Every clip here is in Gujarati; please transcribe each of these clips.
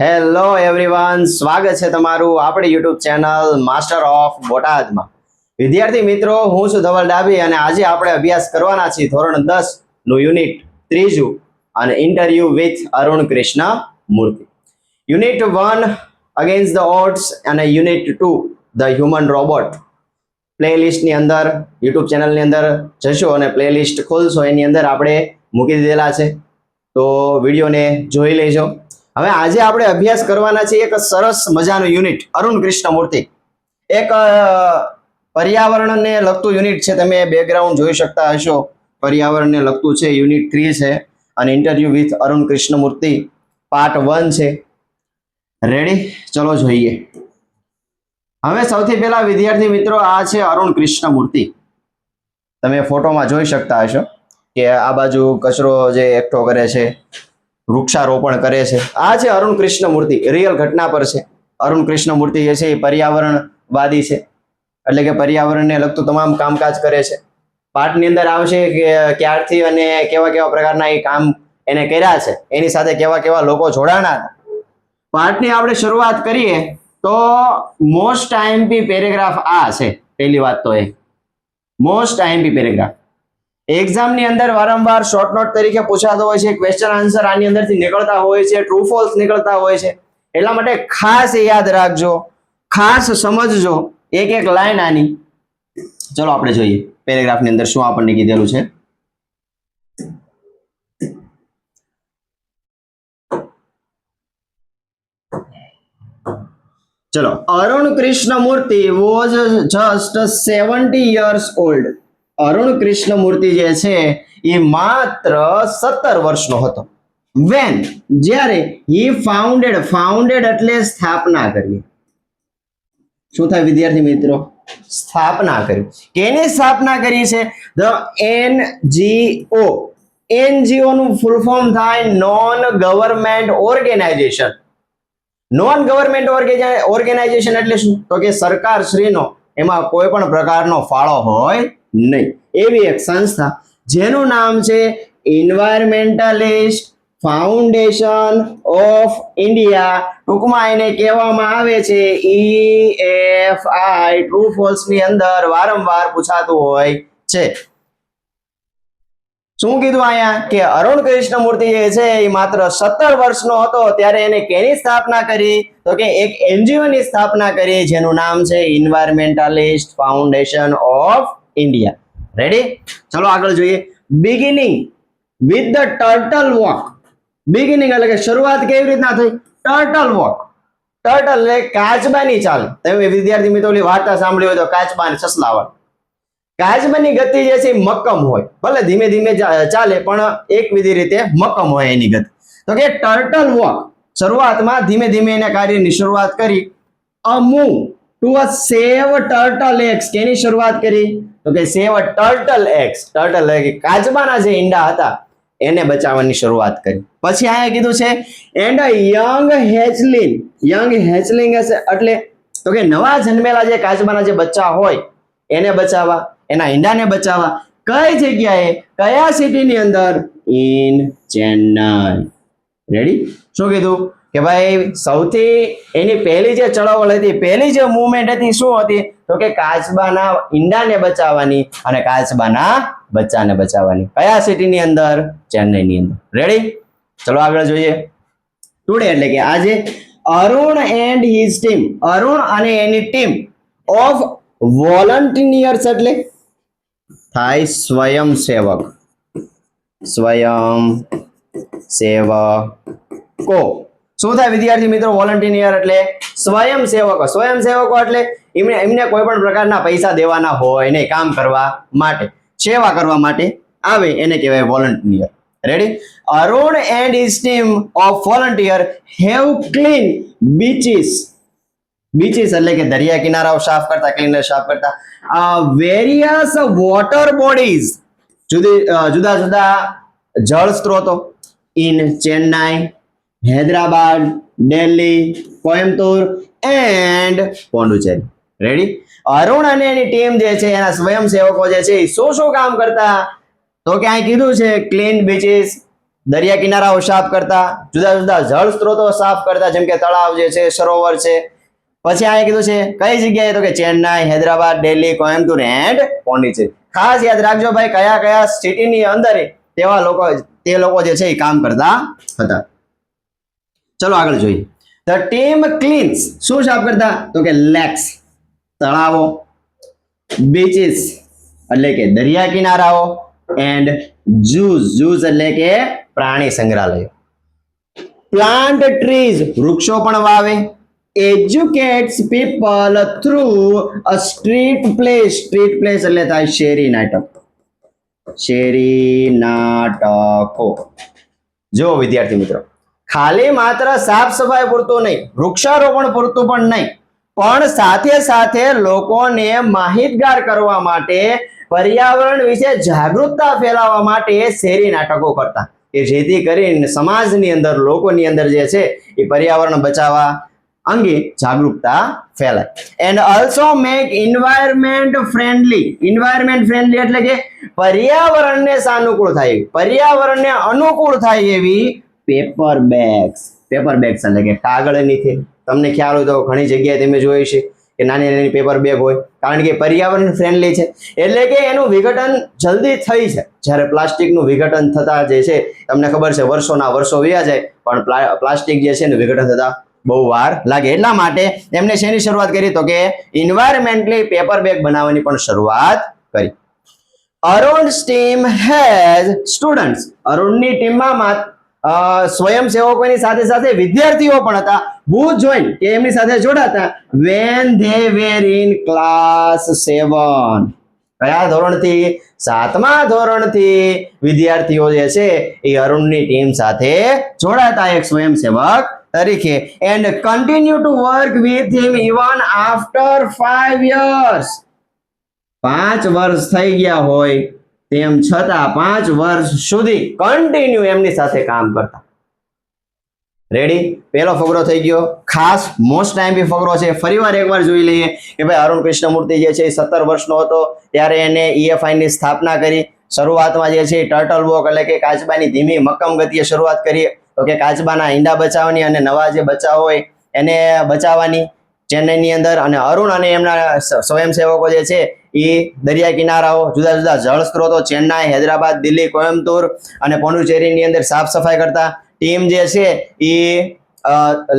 હેલો એવરીવન, સ્વાગત છે તમારું આપણી યુટ્યુબ ચેનલ માસ્ટર ઓફ બોટાદમાં. વિદ્યાર્થી મિત્રો, હું છું ધવલ ડાબી અને આજે આપણે અભ્યાસ કરવાના છીએ ધોરણ 10 નું યુનિટ 3 અને ઇન્ટરવ્યુ વિથ અરુણ કૃષ્ણ મૂર્તિ. યુનિટ 1 અગેન્સ્ટ ધ ઓડ્સ અને યુનિટ 2 ધ હ્યુમન રોબોટ. પ્લેલિસ્ટની અંદર યુટ્યુબ ચેનલની અંદર જશો અને પ્લેલિસ્ટ ખોલશો, એની અંદર આપણે મૂકી દીધેલા છે, તો વિડીયોને જોઈ લેજો. હવે આજે આપણે અભ્યાસ કરવાના છે એક સરસ મજાનું યુનિટ અરુણ કૃષ્ણ મૂર્તિ. એક પર્યાવરણને લગતું યુનિટ છે, તમે બેકગ્રાઉન્ડ જોઈ શકતા હશો. પર્યાવરણને લગતું છે, યુનિટ 3 છે અને ઇન્ટરવ્યુ વિથ અરુણ કૃષ્ણ મૂર્તિ પાર્ટ 1 છે. રેડી? ચલો જોઈએ. હવે સૌથી પહેલા વિદ્યાર્થી મિત્રો, આ છે અરુણ કૃષ્ણ મૂર્તિ. તમે ફોટોમાં જોઈ શકતા હશો કે આ બાજુ કચરો જે એકઠો કરે છે, વૃક્ષારોપણ કરે છે. આ છે અરુણ કૃષ્ણ મૂર્તિ, રિયલ ઘટના પર છે. અરુણ કૃષ્ણ મૂર્તિ જે છે એ પર્યાવરણવાદી છે, એટલે કે પર્યાવરણને લગતું તમામ કામકાજ કરે છે. પાઠની અંદર આવશે કે ક્યારથી અને કેવા કેવા પ્રકારના એ કામ એને કર્યા છે, એની સાથે કેવા કેવા લોકો જોડાણા હતા. પાઠની આપણે શરૂઆત કરીએ તો મોસ્ટ આઈએમપી પેરેગ્રાફ આ છે. પહેલી વાત તો એ મોસ્ટ આઈએમપી પેરેગ્રાફ એક્ઝામની અંદર વારંવાર શોર્ટ નોટ તરીકે પૂછાતો હોય છે. ક્વેશ્ચન આન્સર આની અંદરથી નીકળતા હોય છે, ટ્રુ ફોલ્સ નીકળતા હોય છે. એટલા માટે ખાસ યાદ રાખજો, ખાસ સમજજો એક એક લાઈન આની. ચલો આપણે જોઈએ પેરેગ્રાફની અંદર શું આપણને કીધેલું છે. ચલો, અરુણ કૃષ્ણ મૂર્તિ was just 70 years old. Arun Krishna મૂર્તિ જે છે એ માત્ર 17 વર્ષનો હતો. વેન, જ્યારે હી ફાઉન્ડેડ એટલે સ્થાપના કરી. શું થાય વિદ્યાર્થી મિત્રો? સ્થાપના કરી. કેની સ્થાપના કરી છે? The NGO. NGO નું ફૂલ ફોર્મ થાય non government organisation. Non government organisation એટલે શું? તો કે સરકાર શ્રીનો એમાં કોઈ પણ પ્રકારનો ફાળો હોય નહીં, એવી એક સંસ્થા જેનું નામ છે એન્વાયરમેન્ટલિસ્ટ ફાઉન્ડેશન ઓફ ઇન્ડિયા. ટૂંકમાં એને કહેવામાં આવે છે EFI. ટ્રુ ફોલ્સ ની અંદર વારંવાર પૂછાતું હોય છે. શું કીધું અહીંયા કે અરુણ કૃષ્ણ મૂર્તિ જે છે એ માત્ર 17 વર્ષનો હતો ત્યારે એને કેની સ્થાપના કરી? તો કે એક NGO ની સ્થાપના કરી જેનું નામ છે environmentalist foundation of India. Ready? ચલો આગળ જોઈએ. Beginning with the turtle walk. Beginning એટલે કે શરૂઆત કેવી રીતના થઈ? Turtle walk. ટર્ટલ એટલે કાચબાની ચાલ. તમે વિદ્યાર્થી મિત્રો વાર્તા સાંભળી હોય તો કાચબા અને સસલાવાળ. કાચબાની ગતિ જે છે મક્કમ હોય, ભલે ધીમે ધીમે ચાલે પણ એક વિધિ રીતે મક્કમ હોય એની ગતિ. તો કે ટર્ટલ વોક, શરૂઆતમાં ધીમે ધીમે એના કાર્યની શરૂઆત કરી. અ move to a save turtle eggs. કેની શરૂઆત કરી? તો કે સેવ ટર્ટલ એગ્સ. ટર્ટલ કાચબાના જે ઈંડા હતા એને બચાવવાની શરૂઆત કરી. પછી અહીંયા કીધું છે એન્ડ અ યંગ હેચલિંગ. યંગ હેચલિંગ એટલે તો કે નવા જન્મેલા જે કાચબાના જે બચ્ચા હોય એને બચાવવા, એના ઈંડાને બચાવવા. કઈ જગ્યાએ, કયા સિટીની અંદર? ઇન ચેન્નઈ. રેડી? શું કીધું કે ભાઈ સૌથી એની પહેલી જે ચળવળ હતી, પહેલી જે મૂવમેન્ટ હતી શું હતી? તો કે કાચબાના ઈંડાને બચાવવાની અને કાચબાના બચ્ચાને બચાવવાની. કયા સિટીની અંદર? ચેન્નઈની અંદર. રેડી? ચલો આગળ જોઈએ. ટુડે એટલે કે આજે Arun and his team. Arun અને એની ટીમ ઓફ વોલન્ટિયર્સ એટલે થાય સ્વયંસેવક. સ્વયંસેવકો. શું થાય વિદ્યાર્થી મિત્રો? વોલન્ટિયર એટલે સ્વયંસેવકો. સ્વયંસેવકો એટલે એમને કોઈ પણ પ્રકારના પૈસા દેવાના હોય નહીં, કામ કરવા માટે, સેવા કરવા માટે આવે એને કહેવાય volunteer. Ready? Arun and his team of volunteer have clean beaches. Beaches એટલે કે દરિયા કિનારાઓ સાફ કરતા, ક્લીનર સાફ કરતા. વેરિયસ વોટર બોડીઝ, જુદા જુદા જળ સ્ત્રોતો in Chennai, Hyderabad, Delhi, Coimbatore and Pondicherry. Ready? Arun અને એની ટીમ જે છે એના સ્વયંસેવકો જે છે શું શું કામ કરતા? તો કે અહીં કીધું છે ક્લીન બીચીસ, દરિયા કિનારાઓ સાફ કરતા, જુદા જુદા જળ સ્ત્રોતો સાફ કરતા, જેમ કે તળાવ જે છે, સરોવર છે. પછી અહીંયા કીધું છે કઈ જગ્યાએ, તો કે ચેન્નાઈ, હૈદરાબાદ, દિલ્હી, કોયમ્બતુર એન્ડ પોંડિચેરી. ખાસ યાદ રાખજો ભાઈ, કયા કયા સિટીની અંદર તે લોકો જે છે એ કામ કરતા હતા. ચલો આગળ જોઈએ. ધ ટીમ ક્લીન્સ, શું સાફ કરતા, તો કે લેક્સ, તળાવો, બીચીસ એટલે કે દરિયા કિનારાઓ, એન્ડ ઝૂઝ એટલે કે પ્રાણી સંગ્રહાલયો. પ્લાન્ટ ટ્રીઝ, વૃક્ષો પણ વાવે. Educates people through a street place એટલે થાય શેરી નાટક. શેરી નાટકો. જો વિદ્યાર્થી મિત્રો, ખાલી માત્ર સાફ સફાઈ પૂરતું નહીં, વૃક્ષારોપણ પૂરતું પણ નહીં, પણ સાથે સાથે લોકોને માહિતગાર કરવા માટે, પર્યાવરણ વિશે જાગૃતતા ફેલાવવા માટે શેરી નાટકો કરતા, કે જેથી કરીને સમાજની અંદર, લોકોની અંદર જે છે એ પર્યાવરણ બચાવવા અંગે જાગૃતતા ફેલાય. And also make environment friendly એટલે કે પર્યાવરણને સાનુકૂળ થાય, પર્યાવરણને અનુકૂળ થાય એવી પેપર બેગ્સ એટલે કે કાગળની થેલી. તમને ખ્યાલ હોય તો ઘણી જગ્યાએ તમે જોઈ છે કે નાની નાની પેપર બેગ હોય, કારણ કે પર્યાવરણ ફ્રેન્ડલી છે, એટલે કે એનું વિઘટન જલ્દી થઈ છે. જ્યારે પ્લાસ્ટિકનું વિઘટન થતા જે છે, તમને ખબર છે વર્ષોના વર્ષો વયા જાય, પણ પ્લાસ્ટિક જે છે એનું વિઘટન થતા બહુ વાર લાગે. એટલા માટે એમને શેની શરૂઆત કરી, તો કે એન્વાયરમેન્ટલી પેપર બેગ બનાવવાની પણ શરૂઆત કરી. અરુણ's team has students, અરુણની ટીમમાં સ્વયંસેવકોની સાથે સાથે વિદ્યાર્થીઓ પણ હતા. who joined, કે એમની સાથે જોડાતા, when they were in class 7. કયા ધોરણથી? 7મા ધોરણથી વિદ્યાર્થીઓ જે છે એ અરુણની ટીમ સાથે જોડાતા એક સ્વયંસેવક તરીકે. And continue to work with him even after 5 years. 5 વર્ષ થઈ ગયા હોય તેમ છતાં 5 વર્ષ સુધી કન્ટિન્યુ એમની સાથે કામ કરતા. રેડી? પહેલો ફકરો થઈ ગયો. ખાસ મોસ્ટ ટાઈમ ફકરો છે, ફરીવાર એકવાર જોઈ લઈએ કે ભાઈ અરુણ કૃષ્ણમૂર્તિ જે છે 17 વર્ષનો હતો ત્યારે એને EFI ની સ્થાપના કરી. શરૂઆતમાં જે છે ટર્ટલ વોક એટલે કે કાચબાની ધીમી મક્કમ ગતિએ શરૂઆત કરી, તો કે કાચબાના ઈંડા બચાવવાની અને નવા જે બચ્ચા હોય એને બચાવવાની ચેન્નઈની અંદર. અને અરુણ અને એમના સ્વયંસેવકો જે છે એ દરિયા કિનારાઓ, જુદા જુદા જળ સ્ત્રોતો ચેન્નાઈ, હૈદરાબાદ, દિલ્હી, કોયમ્બતુર અને પોંડિચેરીની અંદર સાફ સફાઈ કરતા. ટીમ જે છે એ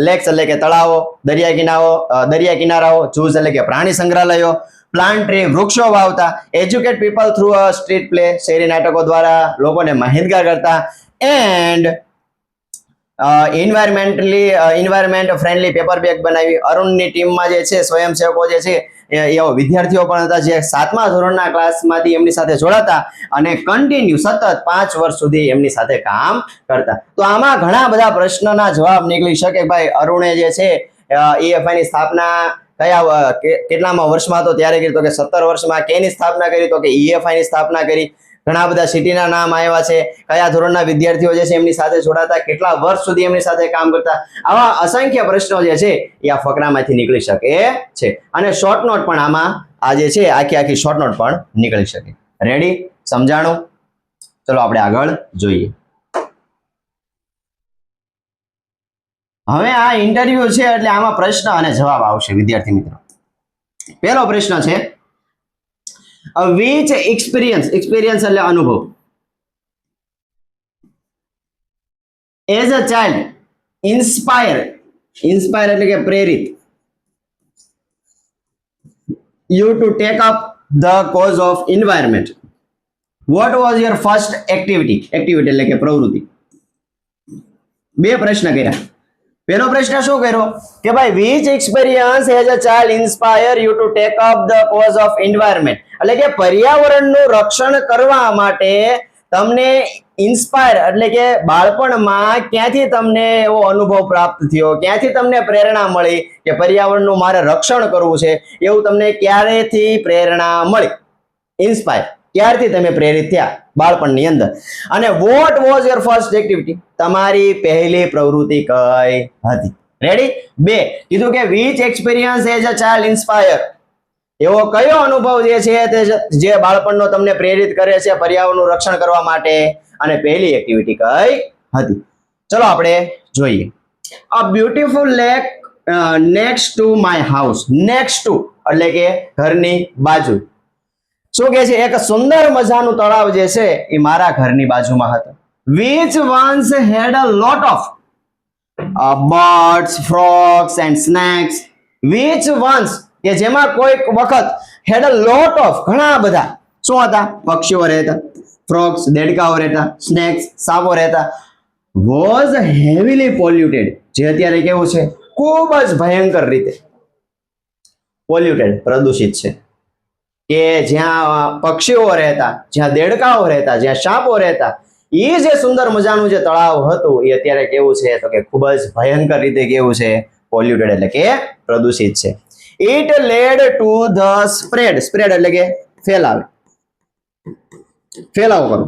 લેક્સ એટલે કે તળાવો, દરિયા કિનારાઓ, ઝૂઝ એટલે કે પ્રાણી સંગ્રહાલયો, પ્લાન્ટ ટ્રી વૃક્ષો વાવતા. Educate people through a street play, શેરી નાટકો દ્વારા લોકોને માહિતગાર કરતા. And environment friendly paper bag બનાવી. અરુણની ટીમમાં જે છે સ્વયંસેવકો જે છે એવા વિદ્યાર્થીઓ પણ હતા જે 7મા ધોરણના ક્લાસમાંથી એમની સાથે જોડાતા અને કન્ટિન્યુ સતત 5 વર્ષ સુધી એમની સાથે કામ કરતા. તો આમાં ઘણા બધા પ્રશ્નના જવાબ નીકળી શકે. ભાઈ અરુણે જે છે EFI ની સ્થાપના કેટલામાં વર્ષમાં હતો ત્યારે કરી, તો કે 17 વર્ષમાં. કેની સ્થાપના કરી, તો કે EFI ની સ્થાપના કરી. ઘણા બધા સિટીના નામ આવ્યા છે, કયા ધોરણના વિદ્યાર્થીઓ જે છે એમની સાથે જોડાતા, કેટલા વર્ષ સુધી એમની સાથે કામ કરતા. આવા અસંખ્ય પ્રશ્નો જે છે એ આ ફકરામાંથી નીકળી શકે છે. અને શોર્ટ નોટ પણ આમાં આ જે છે આખી શોર્ટ નોટ પણ નીકળી શકે. રેડી? સમજાણું? ચલો આપણે આગળ જોઈએ. હવે આ ઇન્ટરવ્યુ છે એટલે આમાં પ્રશ્ન અને જવાબ આવશે વિદ્યાર્થી મિત્રો. પહેલો પ્રશ્ન છે, which experience એટલે અનુભવ, as a child inspire એટલે કે પ્રેરિત, you to take up the cause of environment. What was your first activity એટલે કે પ્રવૃત્તિ. બે પ્રશ્ન કર્યા. પહેલો પ્રશ્ન શું કર્યો કે ભાઈ which experience as a child inspire you to take up the cause of environment, એટલે કે પર્યાવરણનું રક્ષણ કરવા માટે તમને ઇન્સ્પાયર એટલે કે બાળપણમાં ક્યાંથી તમને એવો અનુભવ પ્રાપ્ત થયો, ક્યાંથી તમને પ્રેરણા મળી કે પર્યાવરણનું મારે રક્ષણ કરવું છે, એવું તમને ક્યારેથી પ્રેરણા મળી? ઇન્સ્પાયર ક્યારથી તમે પ્રેરિત થયા બાળપણની અંદર. અને what was your first activity, તમારી પહેલી પ્રવૃત્તિ કઈ હતી? રેડી? બે કીધું કે which experience as a child inspire, એવો કયો અનુભવ જે છે તે જે બાળપણનો તમને પ્રેરિત કરે છે પર્યાવરણનું રક્ષણ કરવા માટે, અને પહેલી એક્ટિવિટી કઈ હતી. ચલો આપણે જોઈએ. A beautiful lake next to my house. Next to એટલે કે ઘરની બાજુ. શું કે છે? એક સુંદર મજાનું તળાવ જે છે એ મારા ઘરની બાજુમાં હતું. which once had a lot of birds, frogs and snakes. which once કે જેમાં કોઈક વખત had a lot of ઘણા બધા શું હતા? પક્ષીઓ રહેતા, frogs દેડકાઓ રહેતા, snakes સાપો રહેતા. was heavily polluted જે અત્યારે કેવું છે? ખૂબ જ ભયંકર રીતે પોલ્યુટેડ પ્રદૂષિત છે. કે જ્યાં પક્ષીઓ રહેતા, જ્યાં દેડકાઓ રહેતા, જ્યાં સાપો રહેતા, એ જે સુંદર મજાનું જે તળાવ હતું એ અત્યારે કેવું છે? તો કે ખૂબ જ ભયંકર રીતે કેવું છે? પોલ્યુટેડ એટલે કે પ્રદૂષિત છે. It lead to the spread. Spread એટલે કે ફેલાવો કરો.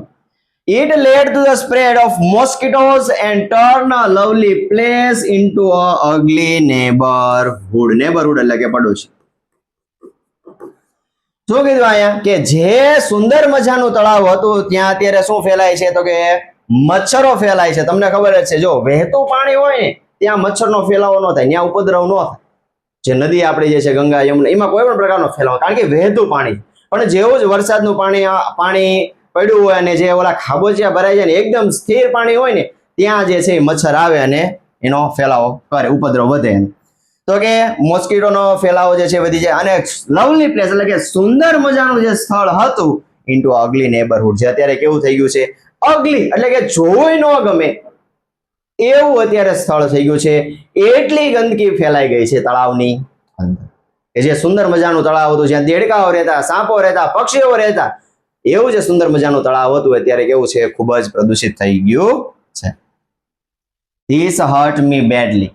It led to the spread of mosquitoes and turned a lovely place into a ugly neighborhood. Neighborhood એટલે કે પડોશી. શું કીધું અહીંયા? કે જે સુંદર મજાનું તળાવ હતું ત્યાં અત્યારે શું ફેલાય છે? તો કે મચ્છરો ફેલાય છે. તમને ખબર જ છે, જો વહેતું પાણી હોય ને ત્યાં મચ્છરનો ફેલાવો ન થાય, ત્યાં ઉપદ્રવ ન થાય. જે નદી આપણી જે છે ગંગા, યમુના, એમાં કોઈ પણ પ્રકારનો ફેલાવો, કારણ કે વહેતું પાણી. પણ જેવું જ વરસાદનું પાણી પડ્યું હોય અને જે ઓલા ખાબોચિયા ભરાઈ જાય ને એકદમ સ્થિર પાણી હોય ને ત્યાં જે છે મચ્છર આવે અને એનો ફેલાવો કરે, ઉપદ્રવ વધે. તો કે મોસ્કીટોનો ફેલાવો જે છે વધી જાય. અને લવલી પ્લેસ એટલે કે સુંદર મજાનું જે સ્થળ હતું ઇન્ટુ અગલી નેબરહુડ, જે અત્યારે કેવું થઈ ગયું છે? અગલી એટલે કે જોઈ ન ગમે એવું અત્યારે સ્થળ થઈ ગયું છે. એટલી ગંદકી ફેલાઈ ગઈ છે તળાવની અંદર. કે જે સુંદર મજાનું તળાવ હતું, જ્યાં દેડકાઓ રહેતા, સાપો રહેતા, પક્ષીઓ રહેતા, એવું જે સુંદર મજાનું તળાવ હતું અત્યારે કેવું છે? ખૂબ જ પ્રદૂષિત થઈ ગયું છે. This hurt me badly.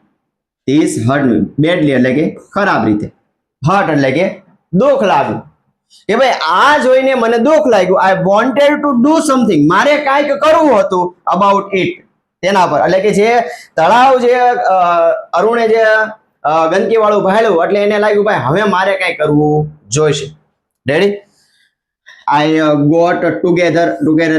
This hurt me badly એટલે કે ખરાબ રીતે. hurt એટલે કે દુઃખ લાગ્યું. કે ભાઈ આ જોઈને મને દુઃખ લાગ્યું. I wanted to do something. મારે કાંઈક કરવું હતું about it. તેના પર એટલે કે જે તળાવ જે અરુણે જે ગંદકી વાળું ભાળ્યું એટલે એને લાગ્યું ભાઈ હવે મારે કાંઈ કરવું જોઈશે. રેડી? I got together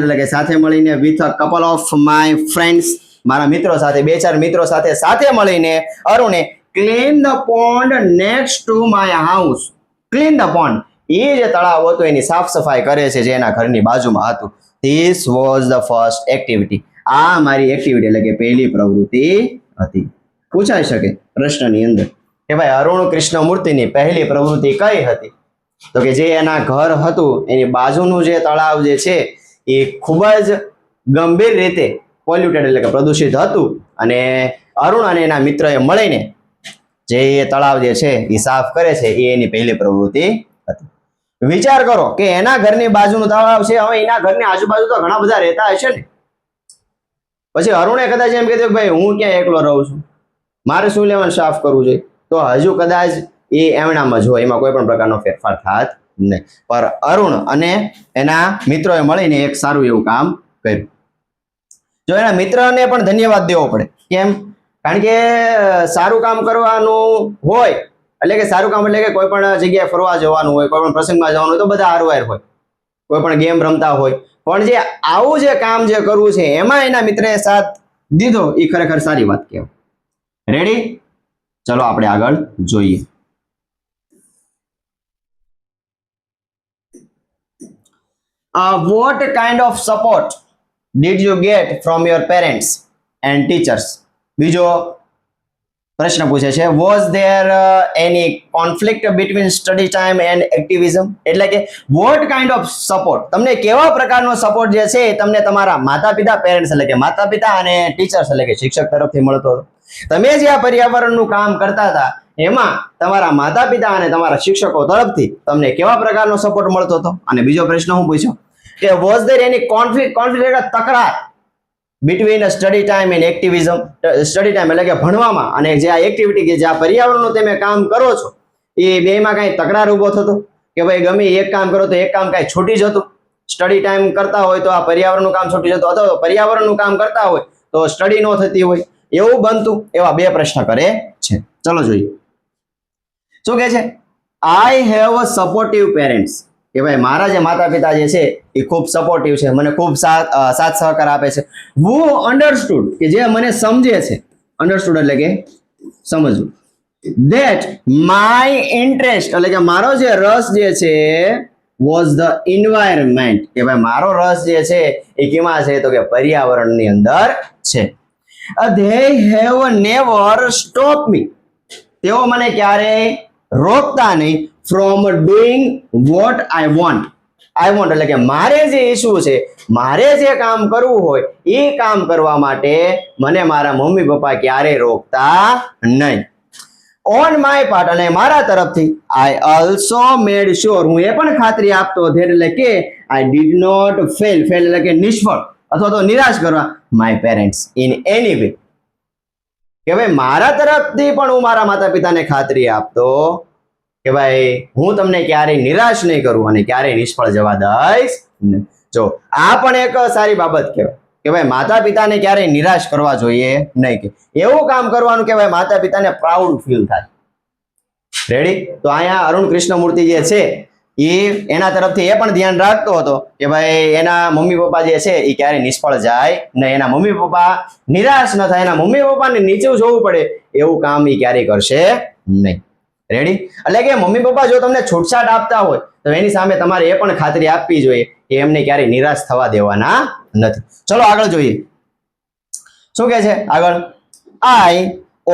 એટલે કે સાથે મળીને with a couple of my friends, મારા મિત્રો સાથે, બે ચાર મિત્રો સાથે મળીને અરુણે clean the pond next to my house. clean the pond એ જે તળાવ હતું એની સાફ સફાઈ કરે છે જે એના ઘરની બાજુમાં હતું. This was the first activity. આ મારી એક્ટિવિટી એટલે કે પહેલી પ્રવૃત્તિ હતી. પૂછાઈ શકે પ્રશ્નની અંદર કે ભાઈ અરુણ કૃષ્ણમૂર્તિની પહેલી પ્રવૃત્તિ કઈ હતી? તો કે જે એના ઘર હતું એની બાજુનું જે તળાવ જે છે એ ખૂબ જ ગંભીર રીતે પોલ્યુટેડ એટલે કે પ્રદૂષિત હતું અને અરુણ અને એના મિત્રએ મળીને જે એ તળાવ જે છે એ સાફ કરે છે એ એની પહેલી પ્રવૃત્તિ હતી. વિચાર કરો કે એના ઘરની બાજુનું તળાવ છે, હવે એના ઘરની આજુબાજુ તો ઘણા બધા રહેતા હશે ને. પછી અરુણે કદાચ એમ કીધું ભાઈ હું ક્યાં એકલો રહું છું, મારે શું લેવાનું સાફ કરવું જોઈએ, તો હજુ કદાચ એ એમનામાં જ હોય, એમાં કોઈ પણ પ્રકારનો ફેરફાર થાત નહીં. પર અરુણ અને એના મિત્રોએ મળીને એક સારું એવું કામ કર્યું. જો એના મિત્રને પણ ધન્યવાદ દેવો પડે. કેમ? કારણ કે સારું કામ કરવાનું હોય એટલે કે સારું કામ એટલે કે કોઈ પણ જગ્યાએ ફરવા જવાનું હોય, કોઈ પણ પ્રસંગમાં જવાનું હોય તો બધા હારવાર હોય, કોઈ પણ ગેમ રમતા હોય, પણ જે આવું જે કામ જે કરવું છે એમાં એના મિત્રએ સાથ દીધો એ ખરેખર સારી વાત કહેવાય. રેડી? ચલો આપણે આગળ જોઈએ. What kind of support did you get from your parents and teachers? બીજો પ્રશ્ન પૂછે છે was there any conflict between study time and activism? એટલે કે what kind of support, તમને કેવા પ્રકારનો સપોર્ટ જે છે તમને તમારા માતા પિતા, પેરેન્ટ્સ એટલે કે માતા પિતા અને ટીચર્સ એટલે કે શિક્ષક તરફથી મળતો હતો? તમે જે આ પર્યાવરણનું કામ કરતા હતા એમાં તમારા માતા પિતા અને તમારા શિક્ષકો તરફથી તમને કેવા પ્રકારનો સપોર્ટ મળતો હતો? અને બીજો પ્રશ્ન હું પૂછ્યો કે was there any conflict એટલે તકરાર between study time and activism? Study time એટલે કે ભણવામાં અને જે આ એક્ટિવિટી કે જે આ પર્યાવરણનું તમે કામ કરો છો એ બેમાં કાંઈ તકરાર ઊભો થતો કે ભાઈ ગમે એક કામ કરો તો એક કામ કાંઈ છૂટી જતું? સ્ટડી ટાઈમ કરતા હોય તો આ પર્યાવરણનું કામ છૂટી જતું, અથવા પર્યાવરણનું કામ કરતા હોય તો સ્ટડી ન થતી હોય, એવું બનતું? એવા બે પ્રશ્ન કરે છે. ચલો જોઈએ શું કહે છે. I have a supportive parents. કે ભાઈ મારા જે માતા પિતા જે છે એ ખૂબ સપોર્ટિવ છે, મને ખૂબ સાથ સહકાર આપે છે. who understood કે જે મને સમજે છે, understood એટલે કે સમજવું, that my interest એટલે કે મારો જે રસ જે છે was the environment કે ભાઈ મારો રસ જે છે એ કેમાં છે તો કે પર્યાવરણની અંદર છે. they have never stopped me તેઓ મને ક્યારેય રોકતા નહીં from doing what I want એટલે કે મારે જે ઈચ્છવું છે, મારે જે કામ કરવું હોય એ કામ કરવા માટે મને મારા મમ્મી પપ્પા ક્યારેય રોકતા નહીં. ઓન માય પાર્ટ અને મારા તરફથી આઈ ઓલ્સો મેડ શ્યોર હું એ પણ ખાતરી આપતો એટલે કે આઈ ડીડ નોટ ફેલ એટલે કે નિષ્ફળ અથવા તો નિરાશ કરવા my parents in any way કે ભાઈ મારા તરફથી પણ હું મારા માતા પિતાને ખાતરી આપતો કે ભાઈ હું તમને ક્યારેય નિરાશ નહીં કરું અને ક્યારેય નિષ્ફળ જવા દઈશ નહીં. જો આ પણ એક સારી બાબત કહેવાય કે ભાઈ માતા પિતાને ક્યારેય નિરાશ કરવા જોઈએ નહીં, કે એવું કામ કરવાનું કે ભાઈ માતા પિતાને પ્રાઉડ ફીલ થાય. રેડી? તો અહીંયા અરુણ કૃષ્ણમૂર્તિ જે છે એના તરફથી એ પણ ધ્યાન રાખતો હતો કે ભાઈ એના મમ્મી પપ્પા જે છે એ ક્યારેય નિષ્ફળ જાય નહીં, એના મમ્મી પપ્પા નિરાશ ન થાય, એના મમ્મી પપ્પાને નીચું જોવું પડે એવું કામ એ ક્યારેય કરશે નહીં. રેડી? એટલે કે મમ્મી પપ્પા જો તમને છૂટછાટ આપતા હોય તો એની સામે તમારે એ પણ ખાતરી આપવી જોઈએ કે એમને ક્યારેય નિરાશ થવા દેવાના નથી. ચલો આગળ જોઈએ શું કહે છે આગળ. આઈ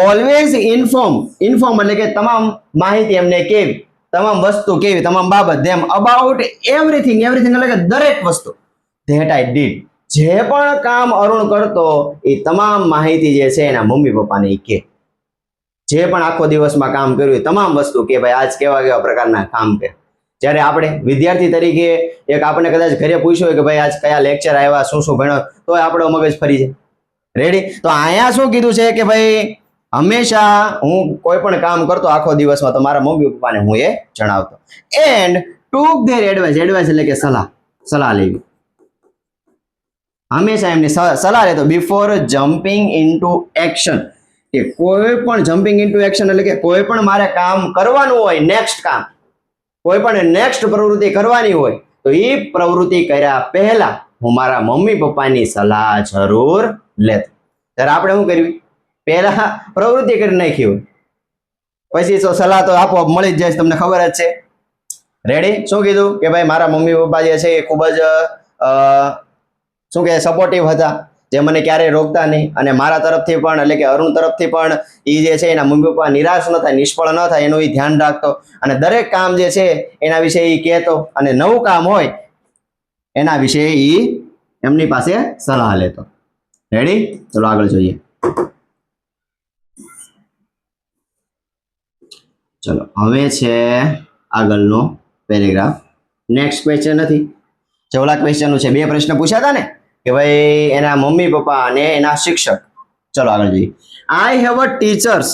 ઓલવેઝ ઇન્ફોર્મ એટલે કે તમામ માહિતી એમને કેવી, તમામ વસ્તુ કેવી, તમામ બાબત ધેમ અબાઉટ એવરીથિંગ એટલે કે દરેક વસ્તુ ધેટ આઈ ડીડ જે પણ કામ અરુણ કરતો એ તમામ માહિતી જે છે એના મમ્મી પપ્પાને એ કે, જે પણ આખો દિવસમાં કામ કર્યું તમામ વસ્તુ કે ભાઈ આજ કેવા કેવા પ્રકારના કામ કરે. જ્યારે આપણે વિદ્યાર્થી તરીકે એક આપણે કદાચ ઘરે પૂછ્યું હોય કે ભાઈ આજ કયા લેક્ચર આવ્યા, શું શું ભણ્યો, તો આપણો મગજ ફરી જાય. રેડી? તો અહીંયા શું કીધું છે કે ભાઈ હંમેશા હું કોઈ પણ કામ કરતો આખો દિવસમાં તો મારા મમ્મી પપ્પાને હું એ જણાવતો. એન્ડ ટુક ધેર એડવાઇસ એટલે કે સલાહ લેવી, હંમેશા એમની સલાહ લેતો બિફોર જમ્પિંગ ઇનટુ એક્શન કે કોઈ પણ જમ્પિંગ ઇનટુ એક્શન એટલે કે કોઈ પણ મારે કામ કરવાનું હોય, નેક્સ્ટ કામ કોઈ પણ નેક્સ્ટ પ્રવૃત્તિ કરવાની હોય તો એ પ્રવૃત્તિ કર્યા પહેલા હું મારા મમ્મી પપ્પાની સલાહ જરૂર લેતો. ત્યારે આપણે શું કર્યું, પહેલા પ્રવૃત્તિ કરી નાખી હોય પછી તો સલાહ તો આપોઆપ મળી જ જાય, તમને ખબર જ છે. રેડી? શું કીધું કે ભાઈ મારા મમ્મી પપ્પા જે છે એ ખૂબ જ શું કે સપોર્ટિવ હતા, જે મને ક્યારેય રોકતા નહીં, અને મારા તરફથી પણ એટલે કે અરુણ તરફથી પણ એ જે છે એના મમ્મી પપ્પા નિરાશ ન થાય, નિષ્ફળ ન થાય એનું એ ધ્યાન રાખતો, અને દરેક કામ જે છે એના વિશે એ કહેતો, અને નવું કામ હોય એના વિશે એ એમની પાસે સલાહ લેતો. રેડી? ચલો આગળ જોઈએ. ચલો હવે છે આગળનો પેરેગ્રાફ. નેક્સ્ટ ક્વેશ્ચન નથી, ઓલા ક્વેશ્ચનનું છે. બે પ્રશ્ન પૂછ્યા હતા ને કે ભાઈ એના મમ્મી પપ્પા અને એના શિક્ષક. ચલો આગળ જોઈએ. I have a teachers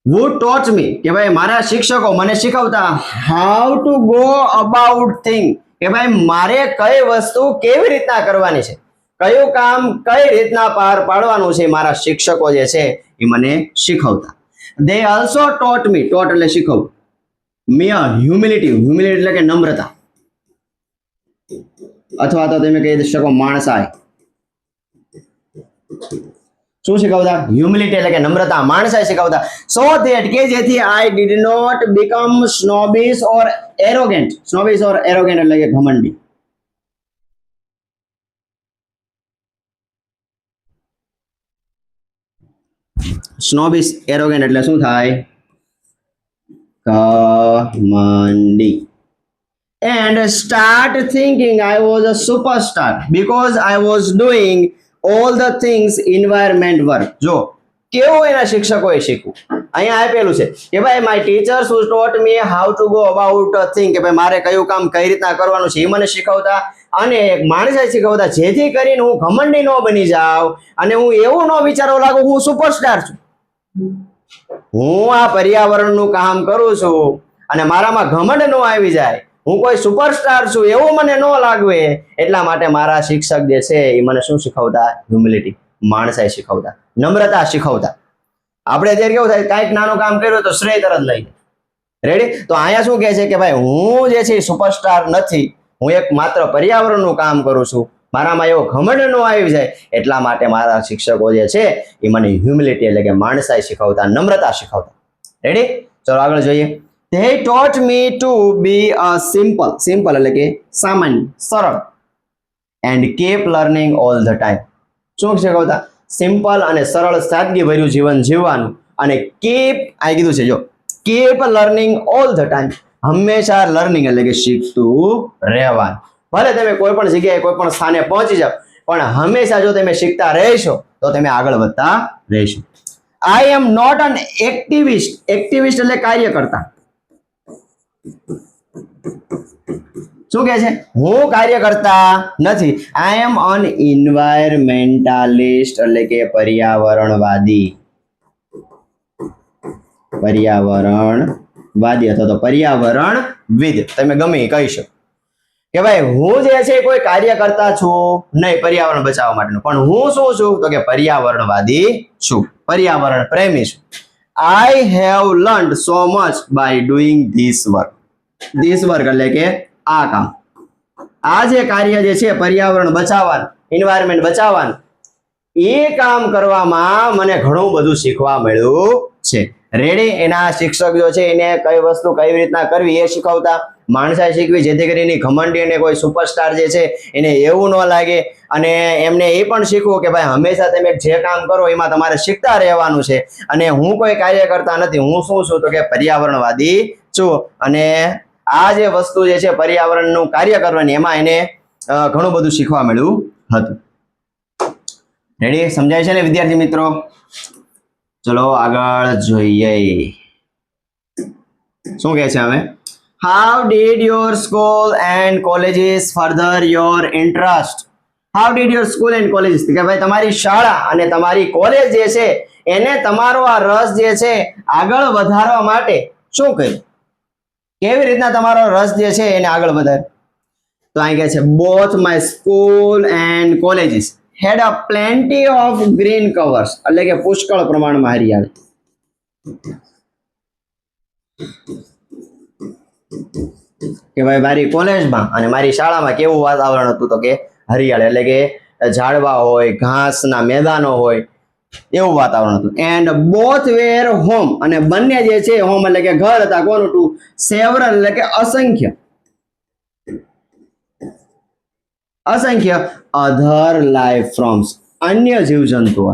who taught me કે ભાઈ મારા શિક્ષકો મને શીખવતા how to go about thing કે ભાઈ મારે કઈ વસ્તુ કેવી રીતના કરવાની છે, કયું કામ કઈ રીતના પાર પાડવાનું છે, મારા શિક્ષકો જે છે એ મને શીખવતા. they also taught me એટલે શીખવવું, me humility એટલે કે નમ્રતા, અથવા તો તમે કહી શકો માણસાઈ. શું શીખવતા? હ્યુમિલિટી એટલે કે નમ્રતા, માણસાઈ શીખવતા. સો ધેટ કે જેથી આઈ ડીડ નોટ બીકમ સ્નોબિશ ઓર એરોગેન્ટ એટલે કે ઘમંડી. સ્નોબિશ એરોગેન્ટ એટલે શું થાય? ઘમંડી. And start thinking I was a superstar because I was doing all the things environment work. જો કેવું એના શિક્ષકોએ શીખવું અહીંયા આપેલું છે કે ભાઈ my teachers who taught me how to go about a thing કે ભાઈ મારે કયું કામ કઈ રીતના કરવાનું છે એ મને શીખવતા, અને એક માણસે શીખવતા જેથી કરીને હું ઘમંડી ન બની જાઉં અને હું એવું ન વિચારવા લાગુ હું સુપરસ્ટાર છું, હું આ પર્યાવરણનું કામ કરું છું અને મારામાં ઘમંડ ન આવી જાય, હું કોઈ સુપરસ્ટાર છું એવું મને ન લાગવે. એટલા માટે મારા શિક્ષક જે છે એ મને શું શીખવતા? હ્યુમિલિટી, માણસાઈ શીખવતા, નમ્રતા શીખવતા. આપણે અત્યારે કેવું થાય કાંઈક નાનું કામ કર્યું તો શ્રેય તરત લઈ જાય, રેડી? તો અહીંયા શું કહે છે કે ભાઈ હું જે છે સુપરસ્ટાર નથી, હું એક માત્ર પર્યાવરણનું કામ કરું છું. મારામાં એવો ઘમંડ ન આવી જાય એટલા માટે મારા શિક્ષકો જે છે એ મને હ્યુમિલિટી એટલે કે માણસાઈ શીખવતા, નમ્રતા શીખવતા. રેડી? ચલો આગળ જોઈએ. They taught me to be a simple એટલે કે સામાન્ય, સરળ, and keep learning all the time. શું શીખવતા? સિમ્પલ અને સરળ સાદગી ભર્યું જીવન જીવવાનું, અને આ કીધું છે જો keep learning all the time, હંમેશા લર્નિંગ એટલે કે શીખતું રહેવાનું. ભલે તમે કોઈ પણ જગ્યાએ કોઈ પણ સ્થાને પહોંચી જાઓ, પણ હંમેશા જો તમે શીખતા રહેશો તો તમે આગળ વધતા રહેશો. I am not an activist. Activist એટલે કાર્યકર્તા. શું કહે છે? હું કાર્યકર્તા નથી. I am an environmentalist એટલે કે પર્યાવરણવાદી. પર્યાવરણવાદી અથવા તો પર્યાવરણવિદ, તમે ગમે એ કહી શકો કે ભાઈ હું જે છે કોઈ કાર્યકર્તા છું નહીં પર્યાવરણ બચાવવા માટેનું, પણ હું શું છું તો કે પર્યાવરણવાદી છું, પર્યાવરણ પ્રેમી છું. I have learned so much by doing this work. This work એટલે કે આ કામ, આ જે કાર્ય જે છે પર્યાવરણ બચાવવાનું, એન્વાયરમેન્ટ બચાવવાનું, એ કામ કરવામાં મને ઘણું બધું શીખવા મળ્યું છે. રેડી? એના શિક્ષક જો છે એને કઈ વસ્તુ કઈ રીતના કરવી એ શીખવતા, માણસાઈ શીખવી જેથી કરીને ઘમંડી અને કોઈ સુપરસ્ટાર જે છે એને એવું ન લાગે, અને એમને એ પણ શીખવું કે ભાઈ હંમેશા તમે જે કામ કરો એમાં તમારે શીખતા રહેવાનું છે. અને હું કોઈ કાર્યકર્તા નથી, હું શું છું તો કે પર્યાવરણવાદી છું, અને આ જે વસ્તુ જે છે પર્યાવરણનું કાર્ય કરવાની એમાં એને ઘણું બધું શીખવા મળ્યું હતું. રેડી? સમજાય છે ને વિદ્યાર્થી મિત્રો? ચલો આગળ જોઈએ શું કહે છે હવે. How did your school and colleges further your interest? How did your school and colleges, કે ભાઈ તમારી શાળા અને તમારી કોલેજ જે છે એને તમારો આ રસ જે છે આગળ વધારવા માટે શું કર્યું? કેવી રીતના તમારો રસ જે છે એને આગળ વધારે? તો અહીં કહે છે both my school and colleges had a plenty of green covers એટલે કે પુષ્કળ પ્રમાણમાં હરિયાળી. કે ભાઈ મારી કોલેજમાં અને મારી શાળામાં કેવું વાતાવરણ હતું તો કે હરિયાળી એટલે કે ઝાડવા હોય, ઘાસના મેદાનો હોય, એવું વાતાવરણ હતું. એન્ડ બોથ વેર હોમ, અને બંને જે છે હોમ એટલે કે ઘર હતા. કોનું? ટુ સેવરલ એટલે કે અસંખ્ય અધર લાઈફ ફોર્મ્સ, અન્ય જીવજંતુઓ.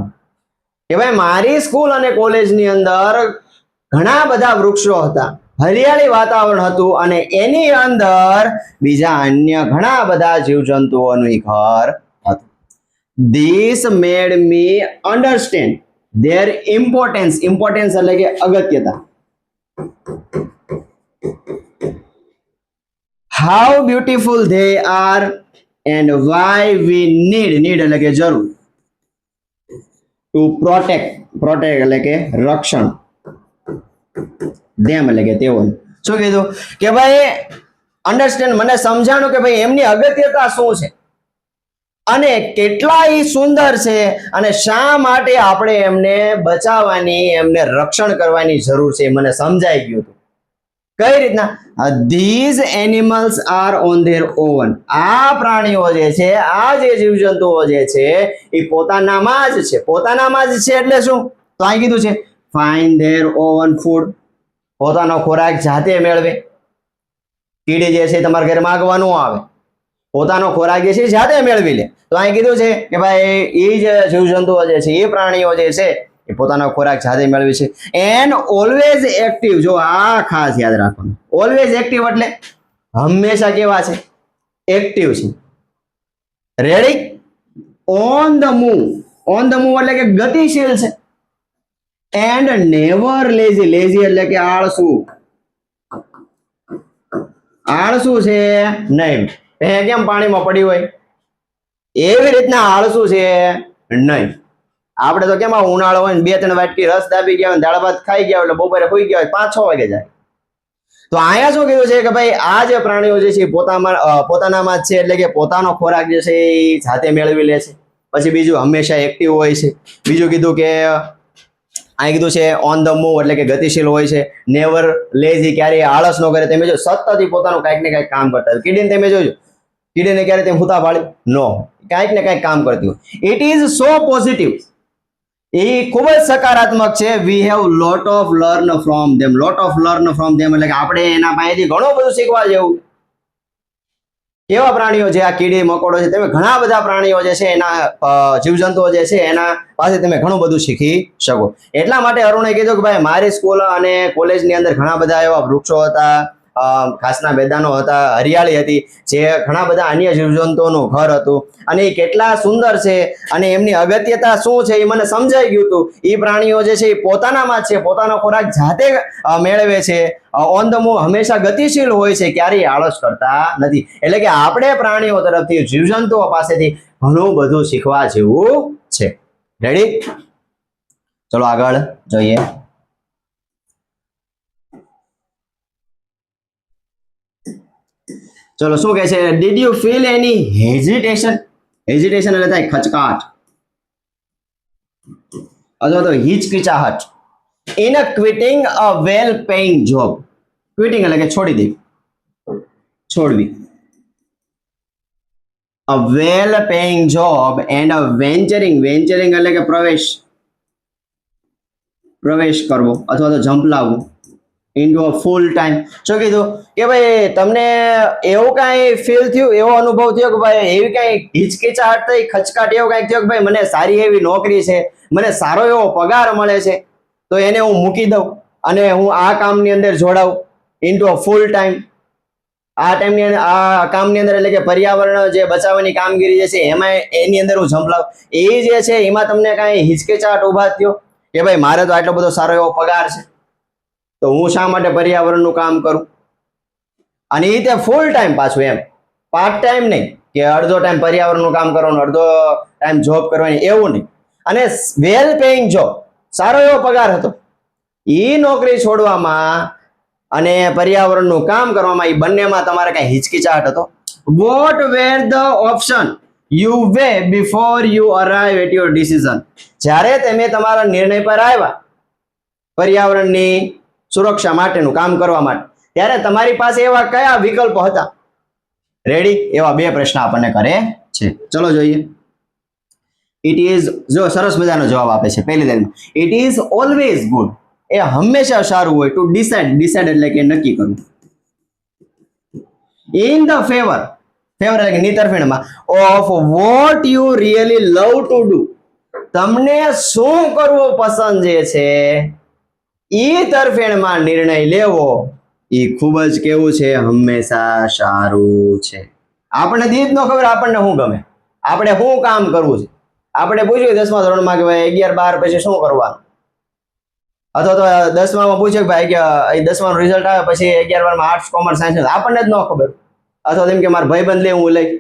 કે ભાઈ મારી સ્કૂલ અને કોલેજની અંદર ઘણા બધા વૃક્ષો હતા, હરિયાળી વાતાવરણ હતું, અને એની અંદર બીજા અન્ય ઘણા બધા જીવજંતુઓનું ઘર હતું. This made me understand their importance એટલે કે અગત્યતા. How beautiful they are and why we need એટલે કે જરૂર, to protect એટલે કે રક્ષણ, them એટલે કે તેઓ. શું કીધું કે ભાઈ અન્ડરસ્ટેન્ડ, મને સમજાણું કે ભાઈ એમની અગત્યતા શું છે અને કેટલા ઈ સુંદર છે, અને શા માટે આપણે એમને બચાવવાની, એમને રક્ષણ કરવાની જરૂર છે, મને સમજાઈ ગયું હતું. કઈ રીતના? these animals are on their own. આ પ્રાણીઓ જે છે, આ જે જીવજંતુઓ જે છે એ પોતાનામાં જ છે. પોતાનામાં જ છે એટલે શું? તો અહીં કીધું છે find their own food, પોતાનો ખોરાક જાતે મેળવે. કીડી જે છે તમારા ઘરે માંગવા ન આવે, પોતાનો ખોરાક જે છે જાતે મેળવી લે. તો અહીં કીધું છે કે ભાઈ એ જે જીવજંતુઓ જે છે, એ પ્રાણીઓ જે છે એ પોતાનો ખોરાક જાતે મેળવે છે. એન્ડ ઓલવેઝ એક્ટિવ, જો આ ખાસ યાદ રાખવાનું, ઓલવેઝ એક્ટિવ એટલે હંમેશા કેવા છે? એક્ટિવ છે. રેડી? ઓન ધ મૂવ એટલે કે ગતિશીલ છે. એન્ડ નેવર લેઝી એટલે કે આળસુ છે નહીં. કેમ પાણીમાં પડી હોય એવી રીતના આળસુ છે નહીં. આપણે તો કેમ ઉનાળો હોય ને 2-3 વાટકી રસ દાબી ગયા હોય, દાળ ભાત ખાઈ ગયા એટલે બપોરે સુઈ ગયા હોય 5-6 વાગે જાય. તો અહીંયા શું કીધું છે કે ભાઈ આ જે પ્રાણીઓ જે છે પોતાનામાં જ છે, એટલે કે પોતાનો ખોરાક જે છે એ જાતે મેળવી લે છે. પછી બીજું હંમેશા એક્ટિવ હોય છે. બીજું કીધું કે આ કીધું છે ઓન ધ મૂવ એટલે કે ગતિશીલ હોય છે, નેવર લેઝી ક્યારેય આળસ ન કરે. તમે જો સતત પોતાનું કંઈક ને કંઈક કામ કરતા હોય. કીડીને તમે જોજો, કીડીને ક્યારે તેમ હુતા પાડી નો, કંઈક ને કંઈક કામ કરતી હોય. ઇટ ઇઝ સો પોઝિટિવ, એ ખૂબ જ સકારાત્મક છે. We have lot of learn from them, lot of learn from them એટલે કે આપણે એના પાસેથી ઘણું બધું શીખવા જેવું. કેવા પ્રાણીઓ છે આ કીડી મકોડો છે, તમે ઘણા બધા પ્રાણીઓ જે છે એના જીવજંતુઓ જે છે એના પાસે તમે ઘણું બધું શીખી શકો. એટલા માટે અરુણે કીધું કે ભાઈ મારી સ્કૂલ અને કોલેજની અંદર ઘણા બધા એવા વૃક્ષો હતા, ઘાસના મેદાનો હતા, હરિયાળી હતી, જે ઘણા બધા અન્ય જીવજંતુઓનું ઘર હતું, અને એ કેટલા સુંદર છે અને એમની અગત્યતા શું છે એ મને સમજાઈ ગયું હતું. એ પ્રાણીઓ જે છે એ પોતાનામાં જ છે, પોતાનો ખોરાક જાતે મેળવે છે, ઓન ધ મૂવ હંમેશા ગતિશીલ હોય છે, ક્યારેય આળસ કરતા નથી. એટલે કે આપણે પ્રાણીઓ તરફથી, જીવજંતુઓ પાસેથી ઘણું બધું શીખવા જેવું છે. રેડી? ચલો આગળ જોઈએ. ચલો શું કહે છે? Did you feel any hesitation? Hesitation એટલે થાય ખચકાટ અથવા તો હિચકિચાહટ in a quitting a well paying job. Quitting એટલે કે છોડી દેવી, છોડવી. A well paying job and a venturing, venturing એટલે કે પ્રવેશ કરવો અથવા તો ઝંપલાવવું ઇન્ટુ અ ફૂલ ટાઈમ. શું કીધું કે ભાઈ તમને એવું કાંઈ ફીલ થયું, એવો અનુભવ થયો કે ભાઈ એવી કાંઈ હિચકિચાહટ થઈ, ખચકાટ એવું કાંઈક થયો કે ભાઈ મને સારી એવી નોકરી છે, મને સારો એવો પગાર મળે છે, તો એને હું મૂકી દઉં અને હું આ કામની અંદર જોડાઉં ઇન્ટુ અ ફૂલ ટાઈમ. આ ટાઈમની અંદર આ કામની અંદર એટલે કે પર્યાવરણ જે બચાવવાની કામગીરી જે છે એમાં એની અંદર હું ઝંપલાવ. એ જે છે એમાં તમને કાંઈ હિચકિચાહટ ઉભા થયો કે ભાઈ મારે તો આટલો બધો સારો એવો પગાર છે, તો હું શા માટે પર્યાવરણનું કામ કરું? અને એ તે ફૂલ ટાઈમ પાછું, એમ પાર્ટ ટાઈમ નહીં કે અડધો ટાઈમ પર્યાવરણનું કામ કરવાનું, અડધો ટાઈમ જોબ કરવાની, એવું નહીં. અને વેલ પેઇંગ જોબ, સારો એવો પગાર હતો. એ નોકરી છોડવામાં અને પર્યાવરણનું કામ કરવામાં, એ બંનેમાં તમારે કઈ હિચકિચાહટ હતો? What were the option you weigh before you arrive at your decision? જ્યારે તમે તમારા નિર્ણય પર આવ્યા પર્યાવરણની સુરક્ષા માટેનું કામ કરવા માટે, ત્યારે તમારી પાસે એવા કયા વિકલ્પો હતા? રેડી? એવા બે પ્રશ્ન આપણને કરે છે. ચલો જોઈએ. ઇટ ઇઝ, જો સરસ મજાનો જવાબ આપે છે પહેલી લાઈનમાં. ઇટ ઇઝ ઓલવેઝ ગુડ, એ હંમેશા સારું હોય. ટુ ડિસાઇડ, ડિસાઇડ એટલે કે નક્કી કરવું. ઇન ધ ફેવર, ફેવર એટલે કે ની તરફેણમાં, of what you really love to do, તમને શું કરવું પસંદ જે છે ઈ તરફેણમાં નિર્ણય લેવો, એ ખૂબ જ કેવું છે, હંમેશા સારું છે. આપણને દીધ ન ખબર આપણને શું ગમે, આપણે શું કામ કરવું છે. આપણે પૂછ્યું 10મા ધોરણમાં કે ભાઈ 11-12 પછી શું કરવાનું, અથવા તો 10મામાં પૂછ્યું કે ભાઈ 10માનું રિઝલ્ટ આવે પછી 11-12માં આર્ટ્સ, કોમર્સ, સાયન્સ, આપણને જ ન ખબર. અથવા તેમ કે મારા ભાઈબંધ લે હું લઈ.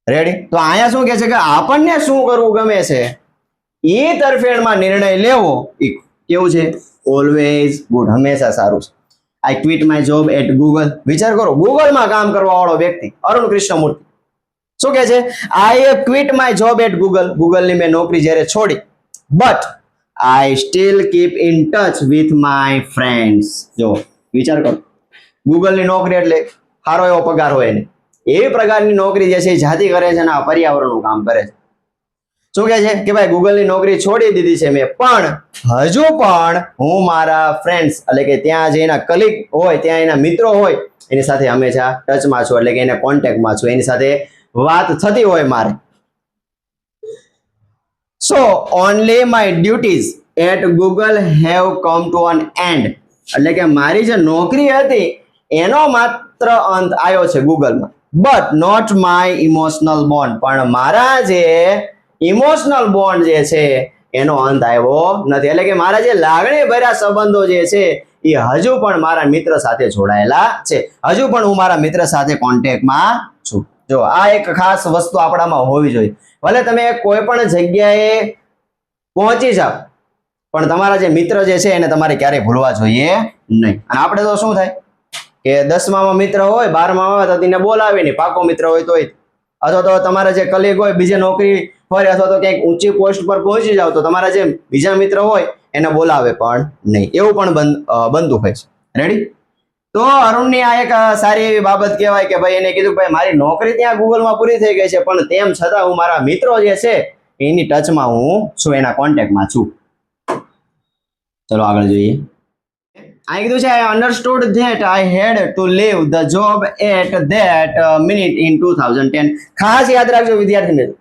રેડી? તો અહીંયા શું કહે છે કે આપણને શું કરવું ગમે છે એ તરફેણમાં નિર્ણય લેવો એ કેવું છે? ઓલવેઝ ગુડ, હંમેશા સારું છે. I quit my job at Google. વિચાર કરો, ગૂગલમાં કામ કરવા વાળો વ્યક્તિ અરુણ કૃષ્ણમૂર્તિ શું કહે છે? I have quit my job at Google. ગૂગલની મેં નોકરી જ્યારે છોડી, but I still keep in touch with my friends. જો વિચાર કરો, ગૂગલની નોકરી એટલે સારો એવો પગાર હોય ને, એવી પ્રકારની નોકરી જે છે એ જાતિ કરે છે અને આ પર્યાવરણનું કામ કરે છે. શું કહે છે કે ભાઈ ગૂગલની નોકરી છોડી દીધી છે મેં, પણ હજુ પણ હું મારા ફ્રેન્ડ્સ એટલે કે ત્યાં જે એના કલીગ હોય, ત્યાં એના મિત્રો હોય, એની સાથે હંમેશા ટચમાં છું, એટલે કે એના કોન્ટેક્ટમાં છું, એની સાથે વાત થતી હોય મારે. So only my duties at Google have come to an end, એટલે કે મારી જે નોકરી હતી એનો માત્ર અંત આવ્યો છે ગૂગલમાં. But not my emotional bond, પણ મારા જે ઇમોશનલ બોન્ડ જે છે એનો અંત આવ્યો નથી. એટલે કે મારા જે લાગણી ભર્યા સંબંધો જે છે એ હજુ પણ મારા મિત્ર સાથે જોડાયેલા છે, હજુ પણ હું મારા મિત્ર સાથે કોન્ટેક્ટમાં છું. જો આ એક ખાસ વસ્તુ આપણામાં હોવી જોઈએ. ભલે તમે કોઈ પણ જગ્યાએ પહોંચી જાઓ, પણ તમારા જે મિત્ર જે છે એને તમારે ક્યારેય ભૂલવા જોઈએ નહીં. અને આપણે તો શું થાય કે 10મામાં મિત્ર હોય, 12મામાં હોય તો તેને બોલાવે નહીં, પાકો મિત્ર હોય તોય. અથવા તો તમારા જે કલીગ હોય, બીજે નોકરી ફરે અથવા તો ક્યાંક ઊંચી પોસ્ટ પર પહોંચી જાવ તો તમારા જે બીજા મિત્ર હોય એને બોલાવે પણ નહીં, એવું પણ બનતું હોય છે. રેડી? તો અરુણની આ એક સારી એવી બાબત કહેવાય કે ભાઈ એને કીધું ભાઈ મારી નોકરી ત્યાં ગૂગલમાં પૂરી થઈ ગઈ છે, પણ તેમ છતાં હું મારા મિત્રો જે છે એની ટચમાં હું છું, એના કોન્ટેક્ટમાં છું. ચલો આગળ જોઈએ. I કીધું છે I understood that I had to leave the job at that minute in 2010. ખાસ યાદ રાખજો વિદ્યાર્થી મિત્રો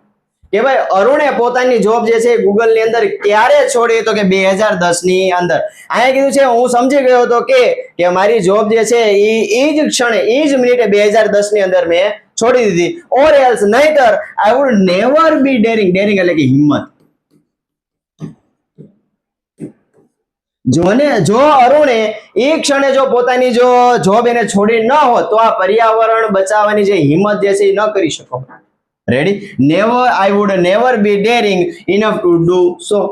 કે ભાઈ અરુણે પોતાની જોબ જે છે ગૂગલ ની અંદર ક્યારે છોડી, તો કે 2010 ની અંદર. અહીંયા કીધું છે હું સમજી ગયો હતો કે મારી જોબ જે છે એ જ ક્ષણે એ જ મિનિટે 2010 ની અંદર મેં છોડી દીધી, or else નહીતર I would never be daring. daring એટલે કે હિંમત. જો અરુણે એ ક્ષણે જો પોતાની જો જોબ એને છોડી ન હોત તો આ પર્યાવરણ બચાવવાની જે હિંમત જે છે એ ન કરી શકો. Ready? Never I would never be daring enough to do so.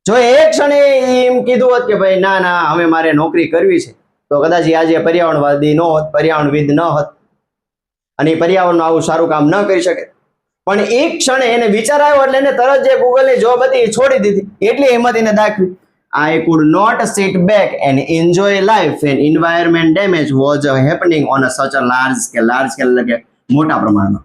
જો એક ક્ષણે એમ કીધું હોત કે ભાઈ ના ના હવે મારે નોકરી કરવી છે, તો કદાચ આજે પર્યાવરણવાદી ન હોત, પર્યાવરણવિદ ન હોત અને પર્યાવરણનું આવું સારું કામ ન કરી શકે. પણ એક ક્ષણે એને વિચાર આવ્યો એટલે એને તરત જે ગૂગલની જોબ હતી એ છોડી દીધી. એટલી હિંમત એને દાખવી. I could not sit back and enjoy life when environment damage was happening on a such a large scale. large scale એટલે કે મોટા પ્રમાણમાં.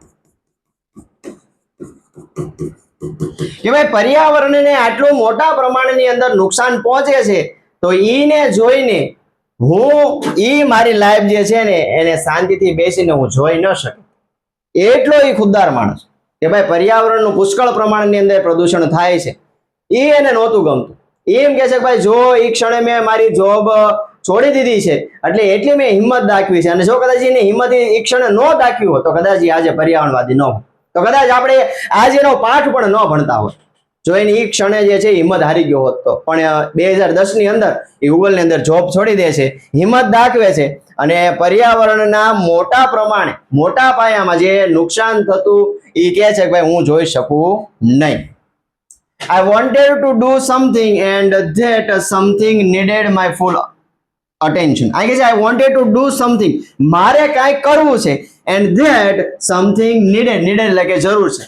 કે ભાઈ પર્યાવરણને આટલું મોટા પ્રમાણની અંદર નુકસાન પહોંચે છે તો ઈને જોઈને હું મારી લાઈફ જે છે ને એને શાંતિથી બેસીને હું જોઈ ન શકું. એટલો ખુદદાર માણસ કે ભાઈ પર્યાવરણનું પુષ્કળ પ્રમાણની અંદર પ્રદૂષણ થાય છે, એને નહોતું ગમતું. એમ કે છે કે ભાઈ જો એ ક્ષણે મેં મારી જોબ છોડી દીધી છે એટલે એટલી મેં હિંમત દાખવી છે, અને જો કદાચ એને હિંમત એ ક્ષણે ન દાખવી હોત તો કદાચ આજે પર્યાવરણવાદી ન હોત, તો કદાચ આપણે આજે એનો પાઠ પણ ન ભણતા હોત. જો એની એ ક્ષણે જે છે હિંમત હારી ગયો હોત તો. પણ 2010 ની અંદર એ ગૂગલની અંદર જોબ છોડી દે છે, હિંમત દાખવે છે અને પર્યાવરણના મોટા પ્રમાણે મોટા પાયામાં જે નુકસાન થતું એ કહે છે કે ભાઈ હું જોઈ શકું નહીં. I wanted to do something and that something needed my full attention. I guess I wanted to do something. મારે કાંઈ કરવું છે and that something needed એટલે કે જરૂર છે.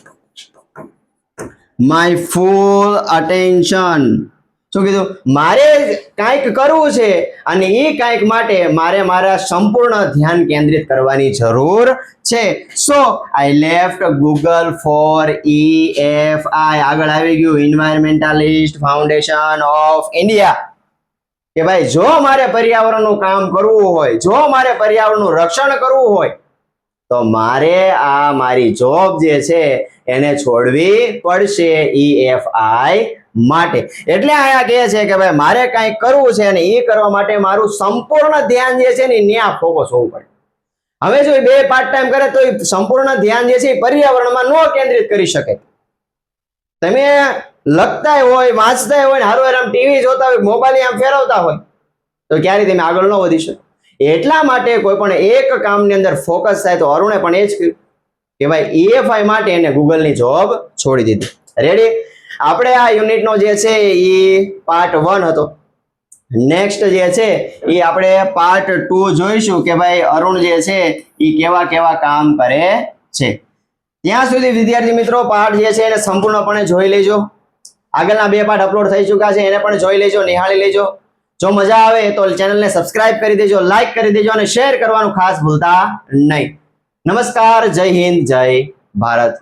My full attention. શું કીધું? મારે કાંઈક કરવું છે અને એ કાંઈક માટે મારે મારા સંપૂર્ણ ધ્યાન કેન્દ્રિત કરવાની જરૂર છે. So I left Google for EFI. આગળ આવી ગયું Environmentalist Foundation of India. કે ભાઈ જો મારે પર્યાવરણનું કામ કરવું હોય, જો મારે પર્યાવરણનું રક્ષણ કરવું હોય તો મારે આ મારી જોબ જે છે એને છોડવી પડશે EFI માટે. એટલે અહીંયા કહે છે કે ભાઈ મારે કાંઈક કરવું છે અને એ કરવા માટે મારું સંપૂર્ણ ધ્યાન જે છે ને ત્યાં ફોકસ હોવું પડે. હવે જો બે પાર્ટ ટાઈમ કરે તો સંપૂર્ણ ધ્યાન જે છે એ પર્યાવરણમાં ન કેન્દ્રિત કરી શકે. તમે લખતા હોય, વાંચતા હોય ને હારું આમ ટીવી જોતા હોય, મોબાઈલ આમ ફેરવતા હોય તો ક્યારેય તમે આગળ ન વધી શકો. એટલા માટે કોઈ પણ એક કામની અંદર ફોકસ થાય તો અરુણે પણ એ જ કહ્યું કે ભાઈ EFI માટે એને ગૂગલની જોબ છોડી દીધી. રેડી? આપણે આ યુનિટનો જે છે એ પાર્ટ 1 હતો. નેક્સ્ટ જે છે એ આપણે પાર્ટ 2 જોઈશું કે ભાઈ અરુણ જે છે એ કેવા કેવા કામ કરે છે. ત્યાં સુધી વિદ્યાર્થી મિત્રો પાઠ જે છે એને સંપૂર્ણપણે જોઈ લેજો. આગળના 2 પાઠ અપલોડ થઈ ચૂક્યા છે, એને પણ જોઈ લેજો, નિહાળી લેજો. જો મજા આવે તો ચેનલને સબસ્ક્રાઇબ કરી દેજો, લાઈક કરી દેજો અને શેર કરવાનું ખાસ ભૂલતા નહીં. નમસ્કાર, જય હિન્દ, જય ભારત.